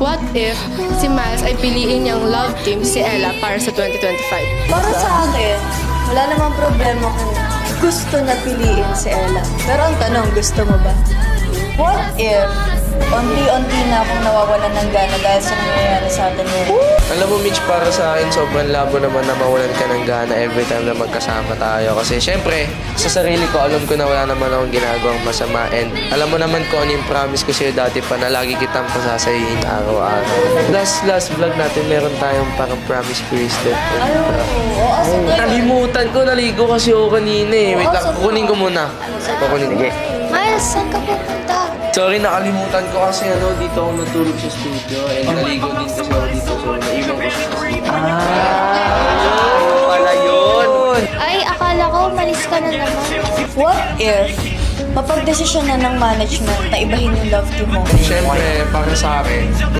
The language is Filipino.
What if si Miles ay piliin niyang love team si Ella para sa 2025? Para sa akin, wala namang problema kung gusto na piliin si Ella. Pero ang tanong, gusto mo ba? What if unti-unti na akong nawawalan ng gana dahil sa nangyayari sa atin ngayon? Alam mo, Mitch, para sa akin, sobrang labo naman na mawalan ka ng gana every time na magkasama tayo. Kasi syempre, sa sarili ko, alam ko na wala naman akong ginagawang masama. And alam mo naman kung ano yung promise ko sa'yo dati pa na lagi kitang pasasayin araw-araw. Last vlog natin, meron tayong parang promise bracelet. Nalimutan ko, naligo kasi ako kanina eh. Wait lang, kukunin ko muna. Kukunin. Sige. Miles, saan ka pupunta? Sorry, nakalimutan ko kasi dito ako natulog sa studio. And naligo din kasi ako dito. So, naiwan ko siya sa studio. Pala yun! Ay, akala ko malis ka na naman. What if mapagdesisyon na ng management na ibahin yung love team mo? Siyempre, para sa akin,